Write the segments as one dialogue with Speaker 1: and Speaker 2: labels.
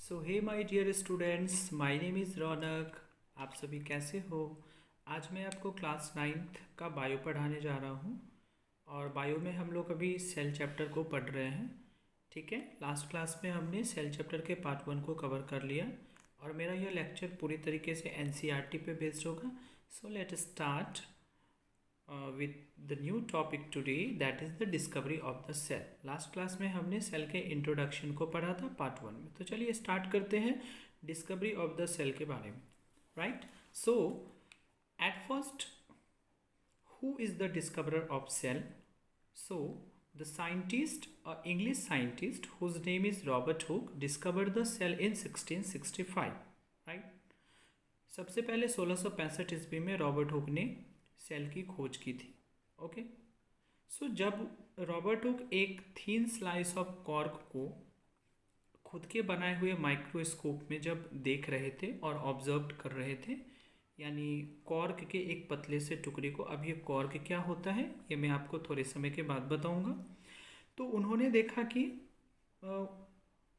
Speaker 1: So hey my dear students, my name is Raunak. आप सभी कैसे हो? आज मैं आपको क्लास 9th का बायो पढ़ाने जा रहा हूँ। और बायो में हम लोग अभी सेल चैप्टर को पढ़ रहे हैं। ठीक है, लास्ट क्लास में हमने सेल चैप्टर के पार्ट 1 को कवर कर लिया और मेरा यह लेक्चर पूरी तरीके से एनसीईआरटी पे बेस्ड होगा। So let start with the new topic today, that is the discovery of the cell. Last class में हमने सेल के इंट्रोडक्शन को पढ़ा था पार्ट 1 में। तो चलिए स्टार्ट करते हैं डिस्कवरी ऑफ द सेल के बारे में। Right, so at first who is the discoverer of cell? So the scientist, English scientist whose name is Robert Hooke, discovered the cell in 1665. Right, सबसे पहले 1665 ईस्वी में रॉबर्ट हुक ने cell की खोज की थी। ओके, सो जब रॉबर्ट हुक एक थीन स्लाइस ऑफ कॉर्क को खुद के बनाए हुए माइक्रोस्कोप में जब देख रहे थे और ऑब्जर्व कर रहे थे, यानी कॉर्क के एक पतले से टुकड़े को, अब ये कॉर्क क्या होता है ये मैं आपको थोड़े समय के बाद बताऊंगा। तो उन्होंने देखा कि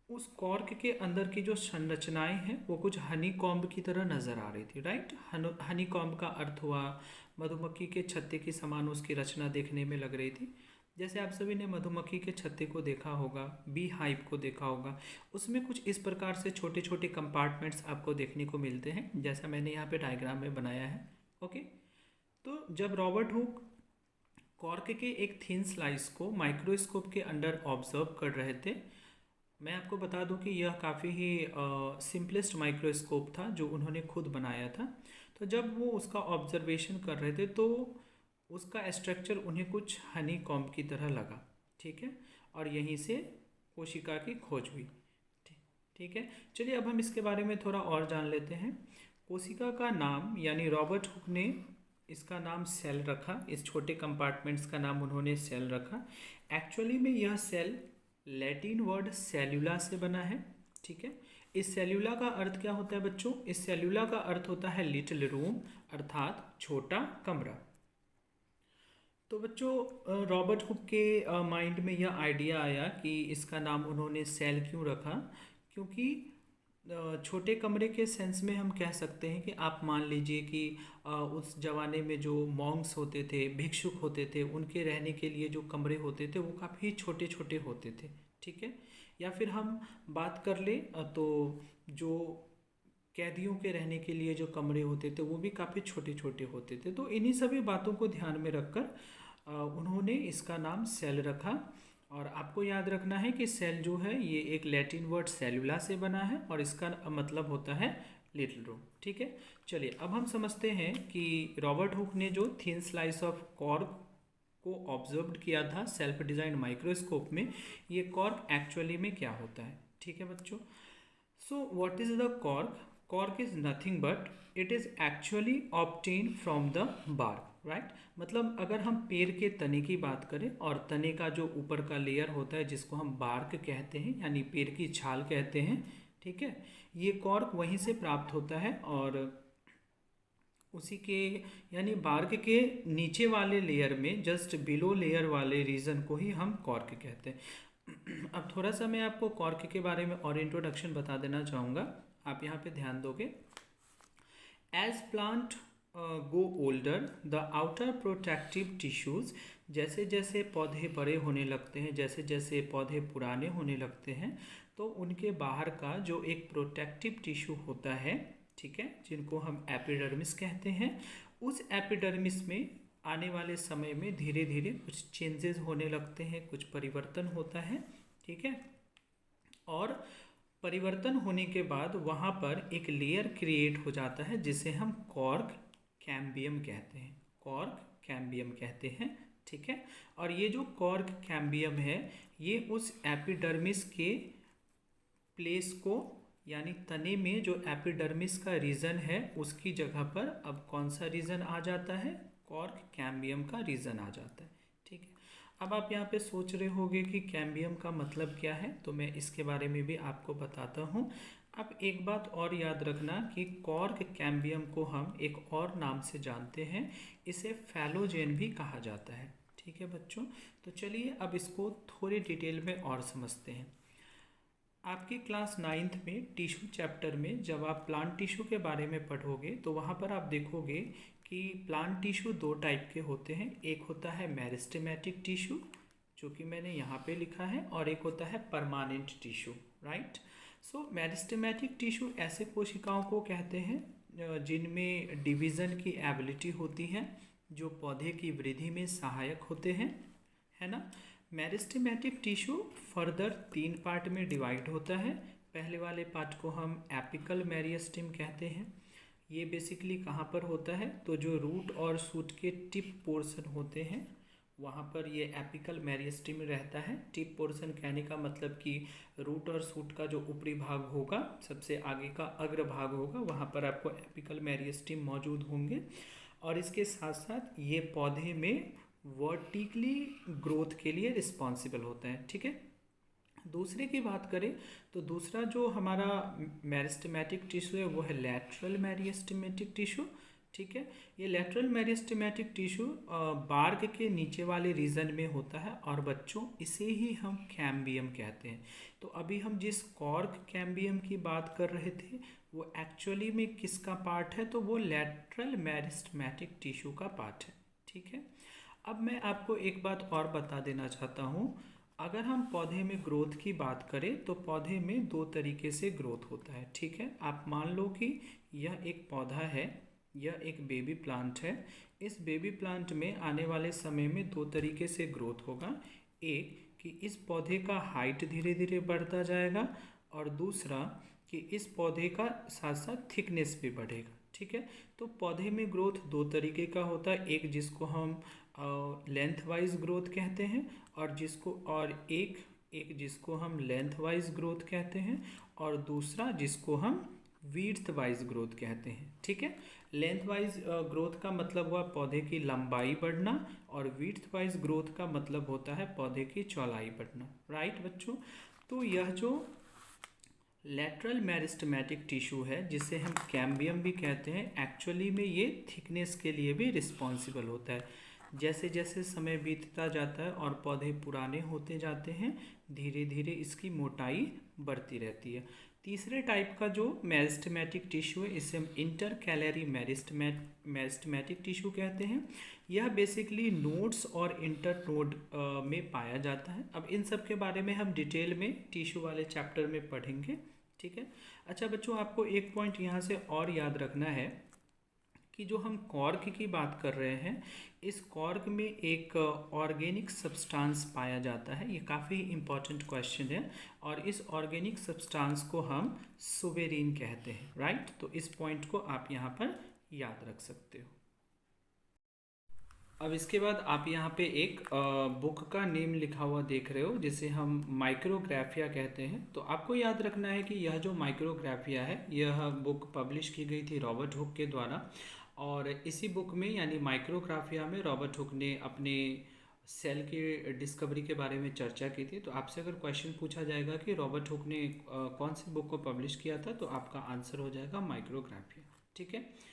Speaker 1: उस कॉर्क के अंदर की जो संरचनाएं हैं वो कुछ हनी कॉम्ब की तरह नज़र आ रही थी। राइट, हनी कॉम्ब का अर्थ हुआ मधुमक्खी के छत्ते की समान उसकी रचना देखने में लग रही थी। जैसे आप सभी ने मधुमक्खी के छत्ते को देखा होगा, बी हाइव को देखा होगा, उसमें कुछ इस प्रकार से छोटे छोटे कंपार्टमेंट्स आपको देखने को मिलते हैं, जैसा मैंने यहाँ पे डायग्राम में बनाया है। ओके, तो जब रॉबर्ट हुक कॉर्क के एक थिन स्लाइस को माइक्रोस्कोप के अंडर ऑब्जर्व कर रहे थे, मैं आपको बता दूं कि यह काफ़ी ही सिंपलेस्ट माइक्रोस्कोप था जो उन्होंने खुद बनाया था। तो जब वो उसका ऑब्जर्वेशन कर रहे थे तो उसका स्ट्रक्चर उन्हें कुछ हनी कॉम्ब की तरह लगा। ठीक है, और यहीं से कोशिका की खोज हुई। ठीक है, चलिए अब हम इसके बारे में थोड़ा और जान लेते हैं। कोशिका का नाम, यानी रॉबर्ट हुक ने इसका नाम सेल रखा, इस छोटे कंपार्टमेंट्स का नाम उन्होंने सेल रखा। एक्चुअली में यह सेल लैटिन वर्ड सेल्यूला से बना है। ठीक है, इस सेल्यूला का अर्थ क्या होता है बच्चों? इस सेल्यूला का अर्थ होता है लिटिल रूम, अर्थात छोटा कमरा। तो बच्चों रॉबर्ट हुक के माइंड में यह आइडिया आया कि इसका नाम उन्होंने सेल क्यों रखा, क्योंकि छोटे कमरे के सेंस में हम कह सकते हैं कि आप मान लीजिए कि उस ज़माने में जो मॉन्क्स होते थे, भिक्षुक होते थे, उनके रहने के लिए जो कमरे होते थे वो काफ़ी छोटे छोटे होते थे। ठीक है, या फिर हम बात कर ले तो जो कैदियों के रहने के लिए जो कमरे होते थे वो भी काफ़ी छोटे छोटे होते थे। तो इन्हीं सभी बातों को ध्यान में रखकर उन्होंने इसका नाम सेल रखा। और आपको याद रखना है कि सेल जो है ये एक लैटिन वर्ड सेल्यूला से बना है और इसका मतलब होता है लिटिल रूम। ठीक है, चलिए अब हम समझते हैं कि रॉबर्ट हुक ने जो थिन स्लाइस ऑफ कॉर्क को ऑब्जर्व किया था सेल्फ डिजाइन माइक्रोस्कोप में, ये कॉर्क एक्चुअली में क्या होता है। ठीक है बच्चों, so what is the cork? Cork is nothing but it is actually obtain from the bark. Right, मतलब अगर हम पेड़ के तने की बात करें और तने का जो ऊपर का लेयर होता है जिसको हम बार्क कहते हैं, यानी पेड़ की छाल कहते हैं। ठीक है, ये कॉर्क वहीं से प्राप्त होता है और उसी के, यानी बार्क के नीचे वाले लेयर में, जस्ट बिलो लेयर वाले रीजन को ही हम कॉर्क कहते हैं। अब थोड़ा सा मैं आपको कॉर्क के बारे में और इंट्रोडक्शन बता देना चाहूँगा, आप यहाँ पे ध्यान दोगे। As plant go older the outer protective tissues, जैसे जैसे पौधे बड़े होने लगते हैं, जैसे जैसे पौधे पुराने होने लगते हैं, तो उनके बाहर का जो एक प्रोटेक्टिव टिश्यू होता है, ठीक है, जिनको हम एपिडर्मिस कहते हैं, उस एपिडर्मिस में आने वाले समय में धीरे धीरे कुछ चेंजेस होने लगते हैं, कुछ परिवर्तन होता है। ठीक है, और परिवर्तन होने के बाद वहाँ पर एक लेयर क्रिएट हो जाता है जिसे हम कॉर्क कैम्बियम कहते हैं। कॉर्क कैम्बियम कहते हैं। ठीक है, और ये जो कॉर्क कैम्बियम है ये उस एपिडर्मिस के प्लेस को, यानी तने में जो एपिडर्मिस का रीजन है उसकी जगह पर अब कौन सा रीजन आ जाता है? कॉर्क कैम्बियम का रीजन आ जाता है। ठीक है, अब आप यहाँ पे सोच रहे होंगे कि कैम्बियम का मतलब क्या है, तो मैं इसके बारे में भी आपको बताता हूँ। अब एक बात और याद रखना कि कॉर्क कैम्बियम को हम एक और नाम से जानते हैं, इसे फैलोजेन भी कहा जाता है। ठीक है बच्चों, तो चलिए अब इसको थोड़ी डिटेल में और समझते हैं। आपके क्लास नाइन्थ में टिश्यू चैप्टर में जब आप प्लांट टिश्यू के बारे में पढ़ोगे तो वहाँ पर आप देखोगे कि प्लांट टिश्यू दो टाइप के होते हैं। एक होता है मेरिस्टेमेटिक टिश्यू, जो कि मैंने यहाँ पे लिखा है, और एक होता है परमानेंट टिश्यू, राइट। सो मेरिस्टेमेटिक टिश्यू ऐसे कोशिकाओं को कहते हैं जिनमें डिवीज़न की एबिलिटी होती है, जो पौधे की वृद्धि में सहायक होते हैं, है ना। मेरिस्टेमेटिक टिश्यू फर्दर 3 पार्ट में डिवाइड होता है। पहले वाले पार्ट को हम एपिकल मेरिस्टेम कहते हैं। ये बेसिकली कहाँ पर होता है, तो जो रूट और शूट के टिप पोर्शन होते हैं वहाँ पर ये एपिकल मेरिस्टेम रहता है। टिप पोर्शन कहने का मतलब कि रूट और शूट का जो ऊपरी भाग होगा, सबसे आगे का अग्र भाग होगा, वहाँ पर आपको एपिकल मेरिस्टेम मौजूद होंगे। और इसके साथ साथ ये पौधे में वर्टिकली ग्रोथ के लिए रिस्पॉन्सिबल होता है, ठीक है। दूसरे की बात करें तो दूसरा जो हमारा मेरिस्टेमेटिक टिश्यू है वो है लैटरल मेरिस्टेमेटिक टिश्यू, ठीक है। ये लैटरल मेरिस्टेमेटिक टिश्यू बार्क के नीचे वाले रीजन में होता है और बच्चों इसे ही हम कैम्बियम कहते हैं। तो अभी हम जिस कॉर्क कैम्बियम की बात कर रहे थे वो एक्चुअली में किसका पार्ट है, तो वो लैटरल मेरिस्टेमेटिक टिश्यू का पार्ट है, ठीक है। अब मैं आपको एक बात और बता देना चाहता हूँ। अगर हम पौधे में ग्रोथ की बात करें तो पौधे में 2 तरीके से ग्रोथ होता है, ठीक है। आप मान लो कि यह एक पौधा है, यह एक बेबी प्लांट है। इस बेबी प्लांट में आने वाले समय में 2 तरीके से ग्रोथ होगा। एक कि इस पौधे का हाइट धीरे धीरे बढ़ता जाएगा, और दूसरा कि इस पौधे का साथ साथ थिकनेस भी बढ़ेगा, ठीक है। तो पौधे में ग्रोथ 2 तरीके का होता है, एक जिसको हम लेंथ वाइज ग्रोथ कहते हैं, और एक जिसको हम लेंथ वाइज ग्रोथ कहते हैं, और दूसरा जिसको हम विड्थ वाइज ग्रोथ कहते हैं, ठीक है। लेंथ वाइज ग्रोथ का मतलब हुआ पौधे की लंबाई बढ़ना, और विड्थ वाइज ग्रोथ का मतलब होता है पौधे की चौड़ाई बढ़ना, राइट बच्चों। तो यह जो लैटरल मेरिस्टेमेटिक टिश्यू है, जिसे हम कैम्बियम भी कहते हैं, एक्चुअली में ये थिकनेस के लिए भी रिस्पॉन्सिबल होता है। जैसे जैसे समय बीतता जाता है और पौधे पुराने होते जाते हैं, धीरे धीरे इसकी मोटाई बढ़ती रहती है। तीसरे टाइप का जो मेरिस्टेमेटिक टिश्यू है इसे हम इंटरकैलरी मेरिस्टेमेटिक टिश्यू कहते हैं। यह बेसिकली नोड्स और इंटरनोड में पाया जाता है। अब इन सब के बारे में हम डिटेल में टिश्यू वाले चैप्टर में पढ़ेंगे, ठीक है। अच्छा बच्चों, आपको एक पॉइंट यहाँ से और याद रखना है कि जो हम कॉर्क की बात कर रहे हैं, इस कॉर्क में एक ऑर्गेनिक सब्सटेंस पाया जाता है। ये काफ़ी इम्पॉर्टेंट क्वेश्चन है, और इस ऑर्गेनिक सब्सटेंस को हम सुबेरीन कहते हैं, राइट। तो इस पॉइंट को आप यहाँ पर याद रख सकते हो। अब इसके बाद आप यहाँ पे एक बुक का नेम लिखा हुआ देख रहे हो, जिसे हम माइक्रोग्राफिया कहते हैं। तो आपको याद रखना है कि यह जो माइक्रोग्राफिया है, यह बुक पब्लिश की गई थी रॉबर्ट हुक के द्वारा। और इसी बुक में यानी माइक्रोग्राफिया में रॉबर्ट हुक ने अपने सेल की डिस्कवरी के बारे में चर्चा की थी। तो आपसे अगर क्वेश्चन पूछा जाएगा कि रॉबर्ट हुक ने कौन सी बुक को पब्लिश किया था, तो आपका आंसर हो जाएगा माइक्रोग्राफिया, ठीक है।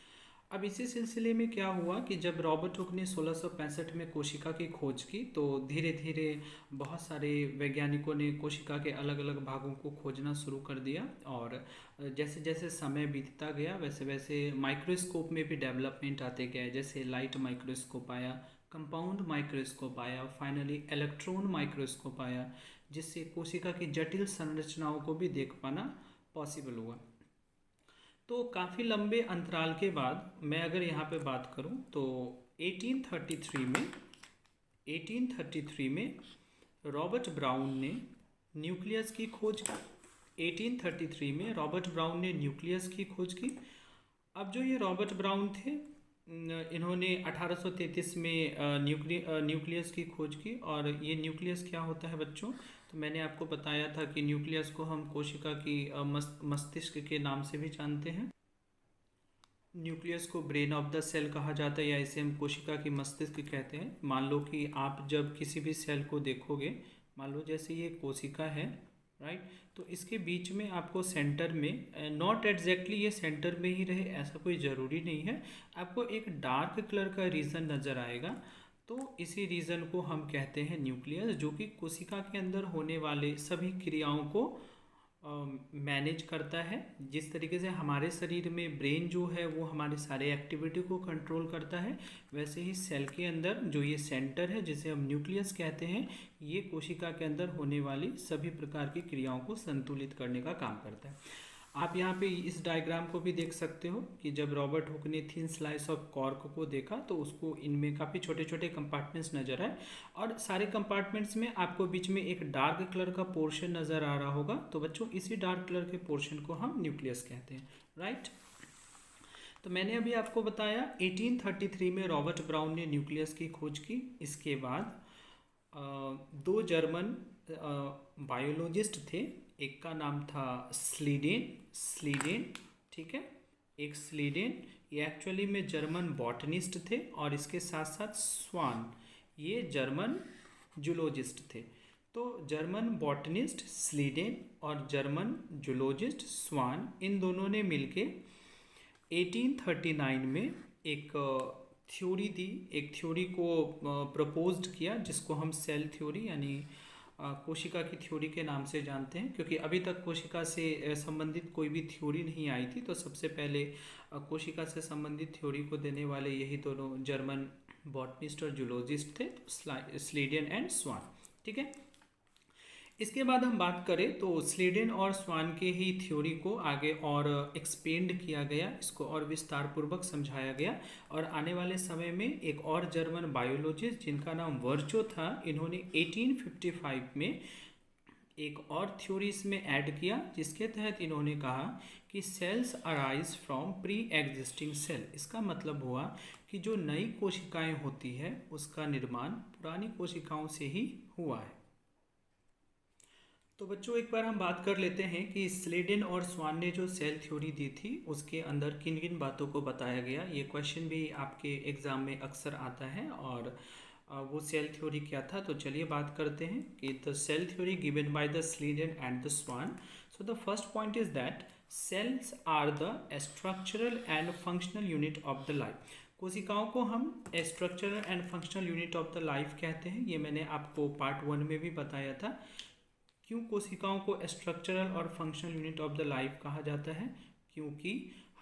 Speaker 1: अब इसी सिलसिले में क्या हुआ कि जब रॉबर्ट हुक ने 1665 में कोशिका की खोज की, तो धीरे धीरे बहुत सारे वैज्ञानिकों ने कोशिका के अलग अलग भागों को खोजना शुरू कर दिया। और जैसे जैसे समय बीतता गया वैसे वैसे माइक्रोस्कोप में भी डेवलपमेंट आते गए। जैसे लाइट माइक्रोस्कोप आया, कंपाउंड माइक्रोस्कोप आया, फाइनली इलेक्ट्रॉन माइक्रोस्कोप आया, जिससे कोशिका की जटिल संरचनाओं को भी देख पाना पॉसिबल हुआ। तो काफ़ी लंबे अंतराल के बाद मैं अगर यहाँ पे बात करूँ तो 1833 में रॉबर्ट ब्राउन ने न्यूक्लियस की खोज की। 1833 में रॉबर्ट ब्राउन ने न्यूक्लियस की खोज की। अब जो ये रॉबर्ट ब्राउन थे, इन्होंने 1833 में न्यूक्लियस की खोज की। और ये न्यूक्लियस क्या होता है बच्चों, तो मैंने आपको बताया था कि न्यूक्लियस को हम कोशिका की मस्तिष्क के नाम से भी जानते हैं। न्यूक्लियस को ब्रेन ऑफ द सेल कहा जाता है, या इसे हम कोशिका की मस्तिष्क कहते हैं। मान लो कि आप जब किसी भी सेल को देखोगे, मान लो जैसे ये कोशिका है, राइट, तो इसके बीच में आपको सेंटर में, नॉट एग्जैक्टली ये सेंटर में ही रहे ऐसा कोई ज़रूरी नहीं है, आपको एक डार्क कलर का रीजन नज़र आएगा। तो इसी रीजन को हम कहते हैं न्यूक्लियस, जो कि कोशिका के अंदर होने वाले सभी क्रियाओं को मैनेज करता है। जिस तरीके से हमारे शरीर में ब्रेन जो है वो हमारे सारे एक्टिविटी को कंट्रोल करता है, वैसे ही सेल के अंदर जो ये सेंटर है जिसे हम न्यूक्लियस कहते हैं, ये कोशिका के अंदर होने वाली सभी प्रकार की क्रियाओं को संतुलित करने का काम करता है। आप यहाँ पे इस डायग्राम को भी देख सकते हो कि जब रॉबर्ट हुक ने थिन स्लाइस ऑफ कॉर्क को देखा तो उसको इनमें काफ़ी छोटे छोटे कंपार्टमेंट्स नज़र आए, और सारे कंपार्टमेंट्स में आपको बीच में एक डार्क कलर का पोर्शन नज़र आ रहा होगा। तो बच्चों इसी डार्क कलर के पोर्शन को हम न्यूक्लियस कहते हैं, राइट। तो मैंने अभी आपको बताया 1833 में रॉबर्ट ब्राउन ने न्यूक्लियस की खोज की। इसके बाद दो जर्मन बायोलॉजिस्ट थे, एक का नाम था स्लीडेन, ठीक है, एक स्लीडेन, ये एक्चुअली में जर्मन बॉटनिस्ट थे, और इसके साथ साथ स्वान, ये जर्मन जूलॉजिस्ट थे। तो जर्मन बॉटनिस्ट स्लीडेन और जर्मन जूलॉजिस्ट स्वान, इन दोनों ने मिलके 1839 में एक थ्योरी दी, एक थ्योरी को प्रपोज्ड किया, जिसको हम सेल थ्योरी यानी कोशिका की थ्योरी के नाम से जानते हैं, क्योंकि अभी तक कोशिका से संबंधित कोई भी थ्योरी नहीं आई थी। तो सबसे पहले कोशिका से संबंधित थ्योरी को देने वाले यही दोनों जर्मन बॉटनिस्ट और जूलॉजिस्ट थे, स्लीडेन एंड स्वान, ठीक है। इसके बाद हम बात करें तो स्लीडेन और स्वान के ही थ्योरी को आगे और एक्सपेंड किया गया, इसको और विस्तार पूर्वक समझाया गया, और आने वाले समय में एक और जर्मन बायोलॉजिस्ट जिनका नाम वर्चो था, इन्होंने 1855 में एक और थ्योरी इसमें ऐड किया, जिसके तहत इन्होंने कहा कि cells arise from pre existing cell. इसका मतलब हुआ कि जो नई कोशिकाएं होती है उसका निर्माण पुरानी कोशिकाओं से ही हुआ है। तो बच्चों एक बार हम बात कर लेते हैं कि स्लीडेन और स्वान ने जो सेल थ्योरी दी थी उसके अंदर किन किन बातों को बताया गया। ये क्वेश्चन भी आपके एग्ज़ाम में अक्सर आता है, और वो सेल थ्योरी क्या था। तो चलिए बात करते हैं कि the cell theory given by the Schleiden and the Swann. So the first point is that cells are the structural and functional unit of the life. कोशिकाओं को हम structural and functional unit of the life कहते हैं। ये मैंने आपको part 1 में भी बताया था। क्यों कोशिकाओं को स्ट्रक्चरल और functional unit of the life कहा जाता है? क्योंकि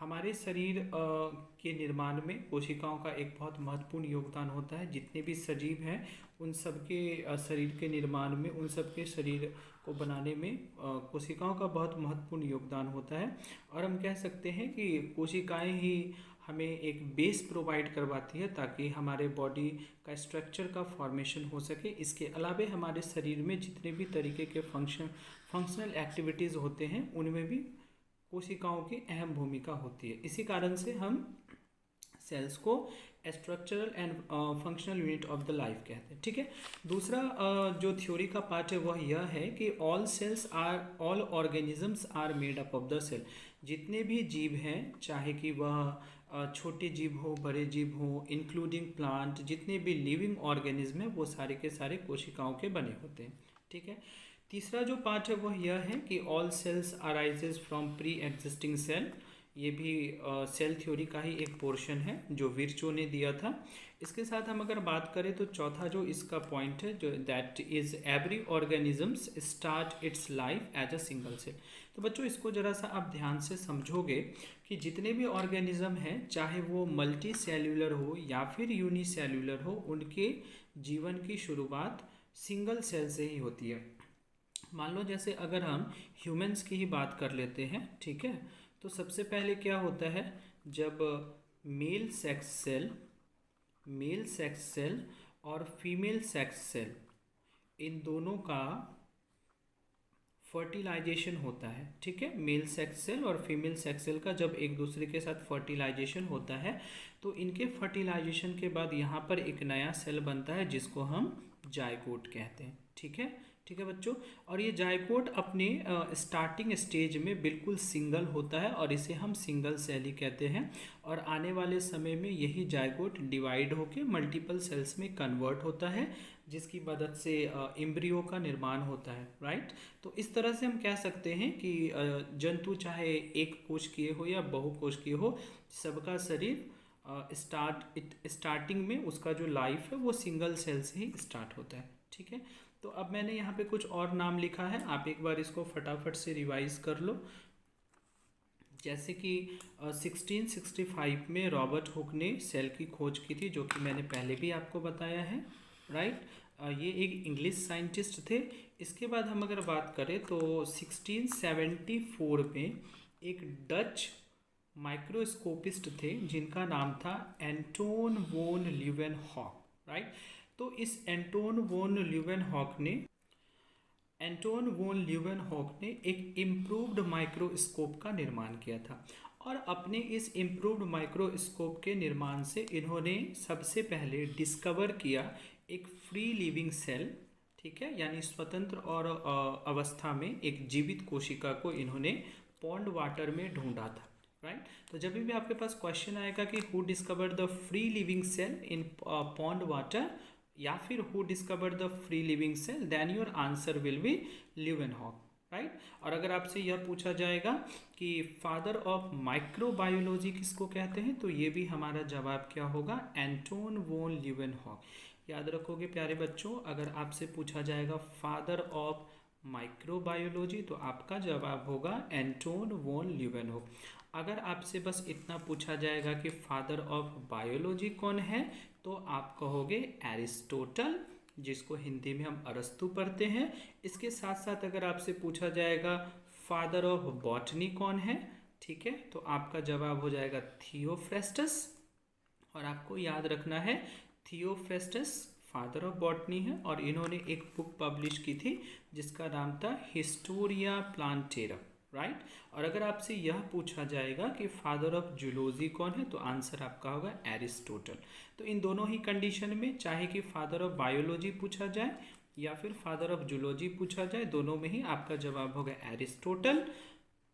Speaker 1: हमारे शरीर के निर्माण में कोशिकाओं का एक बहुत महत्वपूर्ण योगदान होता है। जितने भी सजीव हैं उन सब के शरीर के निर्माण में, उन सब के शरीर को बनाने में कोशिकाओं का बहुत महत्वपूर्ण योगदान होता है। और हम कह सकते हैं कि कोशिकाएं ही हमें एक बेस प्रोवाइड करवाती है ताकि हमारे बॉडी का स्ट्रक्चर का फॉर्मेशन हो सके। इसके अलावा हमारे शरीर में जितने भी तरीके के फंक्शनल एक्टिविटीज़ होते हैं उनमें भी कोशिकाओं की अहम भूमिका होती है। इसी कारण से हम सेल्स को structural and functional unit of the life कहते हैं, ठीक है। दूसरा जो थ्योरी का पार्ट है वह यह है कि all organisms are made up of the cell. जितने भी जीव हैं, चाहे कि वह छोटे जीव हो, बड़े जीव हो, इंक्लूडिंग प्लांट, जितने भी लिविंग ऑर्गेनिज्म हैं वो सारे के सारे कोशिकाओं के बने होते हैं, ठीक है। तीसरा जो पार्ट है वह यह है कि all cells arises from pre existing cell. ये भी सेल थ्योरी का ही एक पोर्शन है जो विर्चो ने दिया था। इसके साथ हम अगर बात करें तो चौथा जो इसका पॉइंट है जो that is every organisms start its life as a single cell. तो बच्चों इसको ज़रा सा आप ध्यान से समझोगे कि जितने भी ऑर्गेनिज्म हैं, चाहे वो मल्टी सेल्यूलर हो या फिर यूनिसेल्यूलर हो, उनके जीवन की शुरुआत सिंगल सेल से ही होती है। मान लो जैसे अगर हम ह्यूमंस की ही बात कर लेते हैं, ठीक है, तो सबसे पहले क्या होता है, जब मेल सेक्स सेल और फीमेल सेक्स सेल इन दोनों का फर्टिलाइजेशन होता है, ठीक है। मेल सेक्स सेल और फीमेल सेक्स सेल का जब एक दूसरे के साथ फर्टिलाइजेशन होता है तो इनके फर्टिलाइजेशन के बाद यहाँ पर एक नया सेल बनता है जिसको हम जायगोट कहते हैं, ठीक है, ठीक है बच्चों। और ये जायगोट अपने स्टार्टिंग स्टेज में बिल्कुल सिंगल होता है और इसे हम सिंगल सेल ही कहते हैं। और आने वाले समय में यही जायगोट डिवाइड होकर मल्टीपल सेल्स में कन्वर्ट होता है, जिसकी मदद से एम्ब्रियो का निर्माण होता है, राइट। तो इस तरह से हम कह सकते हैं कि जंतु चाहे एक कोशिकीय हो या बहुकोशिकीय हो, सबका शरीर स्टार्टिंग में उसका जो लाइफ है वो सिंगल सेल से ही स्टार्ट होता है, ठीक है। तो अब मैंने यहाँ पे कुछ और नाम लिखा है, आप एक बार इसको फटाफट से रिवाइज कर लो। जैसे कि 1665 में रॉबर्ट हुक ने सेल की खोज की थी, जो कि मैंने पहले भी आपको बताया है, राइट। ये एक इंग्लिश साइंटिस्ट थे। इसके बाद हम अगर बात करें तो 1674 में एक डच माइक्रोस्कोपिस्ट थे जिनका नाम था एंटोन वोन ल्यूवेनहॉक, राइट। तो इस एंटोन वोन ल्यूवेनहॉक ने एक इम्प्रूव्ड माइक्रोस्कोप का निर्माण किया था, और अपने इस इम्प्रूव्ड माइक्रोस्कोप के निर्माण से इन्होंने सबसे पहले डिस्कवर किया एक फ्री लिविंग सेल, ठीक है, यानी स्वतंत्र और अवस्था में एक जीवित कोशिका को इन्होंने पॉन्ड वाटर में ढूंढा था, राइट। तो जब भी आपके पास क्वेश्चन आएगा कि who discovered the free living cell in pond water या फिर who discovered the free living cell, then your answer will be Leeuwenhoek, right. और अगर आपसे यह पूछा जाएगा कि फादर ऑफ माइक्रोबायोलॉजी किसको कहते हैं, तो ये भी हमारा जवाब क्या होगा, एंटोन वोन ल्यूवेनहॉक। याद रखोगे प्यारे बच्चों, अगर आपसे पूछा जाएगा फादर ऑफ माइक्रोबायोलॉजी तो आपका जवाब होगा एंटोन वोन ल्यूवेनहॉक। अगर आपसे बस इतना पूछा जाएगा कि फादर ऑफ बायोलॉजी कौन है, तो आप कहोगे एरिस्टोटल, जिसको हिंदी में हम अरस्तु पढ़ते हैं। इसके साथ साथ अगर आपसे पूछा जाएगा फादर ऑफ बॉटनी कौन है, ठीक है, तो आपका जवाब हो जाएगा थियोफ्रेस्टस। और आपको याद रखना है थियोफ्रेस्टस फादर ऑफ बॉटनी है, और इन्होंने एक बुक पब्लिश की थी जिसका नाम था हिस्टोरिया प्लांटेरम, राइट। और अगर आपसे यह पूछा जाएगा कि फादर ऑफ जूलॉजी कौन है, तो आंसर आपका होगा एरिस्टोटल। तो इन दोनों ही कंडीशन में, चाहे कि फादर ऑफ बायोलॉजी पूछा जाए या फिर फादर ऑफ जूलॉजी पूछा जाए, दोनों में ही आपका जवाब होगा एरिस्टोटल,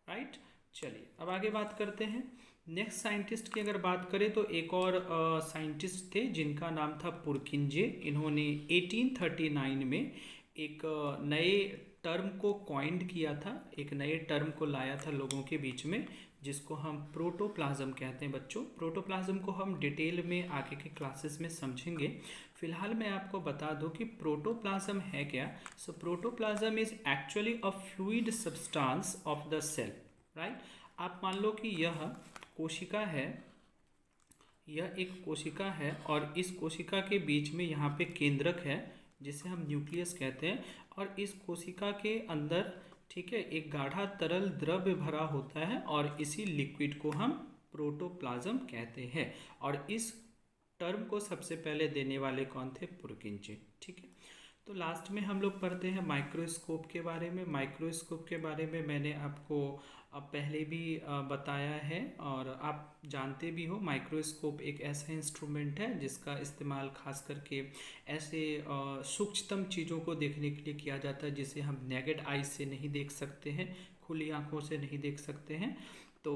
Speaker 1: राइट। चलिए अब आगे बात करते हैं। नेक्स्ट साइंटिस्ट की अगर बात करें तो एक और साइंटिस्ट थे जिनका नाम था पुरकिंजे। इन्होंने 1839 में एक नए टर्म को कॉइंड किया था, एक नए टर्म को लाया था लोगों के बीच में, जिसको हम प्रोटोप्लाज्म कहते हैं बच्चों। प्रोटोप्लाज्म को हम डिटेल में आगे के क्लासेस में समझेंगे। फिलहाल मैं आपको बता दूं कि प्रोटोप्लाज्म है क्या। So protoplasm is actually a fluid substance of the cell, right. आप मान लो कि यह कोशिका है, यह एक कोशिका है, और इस कोशिका के बीच में यहाँ पे केंद्रक है जिसे हम न्यूक्लियस कहते हैं, और इस कोशिका के अंदर, ठीक है, एक गाढ़ा तरल द्रव्य भरा होता है, और इसी लिक्विड को हम प्रोटोप्लाज्म कहते हैं। और इस टर्म को सबसे पहले देने वाले कौन थे, पुरकिंजे, ठीक है। तो लास्ट में हम लोग पढ़ते हैं माइक्रोस्कोप के बारे में। माइक्रोस्कोप के बारे में मैंने आपको अब पहले भी बताया है, और आप जानते भी हो माइक्रोस्कोप एक ऐसा इंस्ट्रूमेंट है जिसका इस्तेमाल खास करके ऐसे सूक्ष्मतम चीज़ों को देखने के लिए किया जाता है जिसे हम नेकेड आई से नहीं देख सकते हैं, खुली आंखों से नहीं देख सकते हैं। तो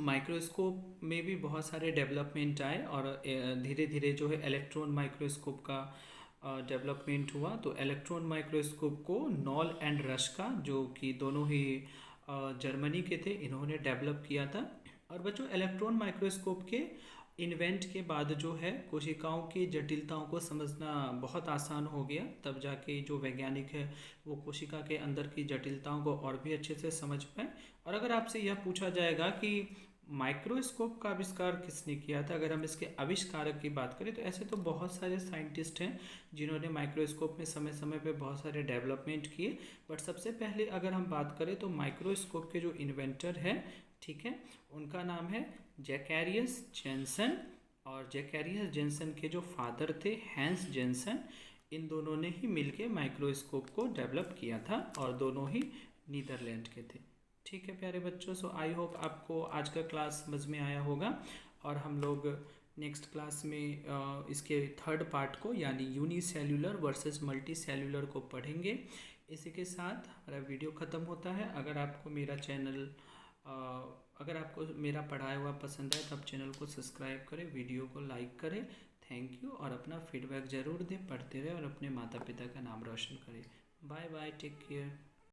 Speaker 1: माइक्रोस्कोप में भी बहुत सारे डेवलपमेंट आए, और धीरे धीरे जो है इलेक्ट्रॉन माइक्रोस्कोप का डेवलपमेंट हुआ। तो इलेक्ट्रॉन माइक्रोस्कोप को नॉल एंड रश्का, जो कि दोनों ही जर्मनी के थे, इन्होंने डेवलप किया था। और बच्चों इलेक्ट्रॉन माइक्रोस्कोप के इन्वेंट के बाद जो है कोशिकाओं की जटिलताओं को समझना बहुत आसान हो गया। तब जाके जो वैज्ञानिक है वो कोशिका के अंदर की जटिलताओं को और भी अच्छे से समझ पाए। और अगर आपसे यह पूछा जाएगा कि माइक्रोस्कोप का आविष्कार किसने किया था, अगर हम इसके आविष्कारक की बात करें तो ऐसे तो बहुत सारे साइंटिस्ट हैं जिन्होंने माइक्रोस्कोप में समय समय पे बहुत सारे डेवलपमेंट किए। बट सबसे पहले अगर हम बात करें तो माइक्रोस्कोप के जो इन्वेंटर हैं, ठीक है, उनका नाम है जैकेरियस जेन्सन। और जैकेरियस जेन्सन के जो फादर थे हैंस जेन्सन, इन दोनों ने ही मिलके माइक्रोस्कोप को डेवलप किया था, और दोनों ही नीदरलैंड के थे। ठीक है प्यारे बच्चों, सो आई होप आपको आज का क्लास समझ में आया होगा, और हम लोग नेक्स्ट क्लास में इसके थर्ड पार्ट को यानी यूनिसेल्यूलर वर्सेस मल्टी सेल्यूलर को पढ़ेंगे। इसी के साथ हमारा वीडियो ख़त्म होता है। अगर आपको मेरा चैनल अगर आपको मेरा पढ़ाया हुआ पसंद आए तो आप चैनल को सब्सक्राइब करें, वीडियो को लाइक करें। थैंक यू, और अपना फीडबैक ज़रूर दें, पढ़ते रहें और अपने माता पिता का नाम रोशन करें। Bye bye, take care.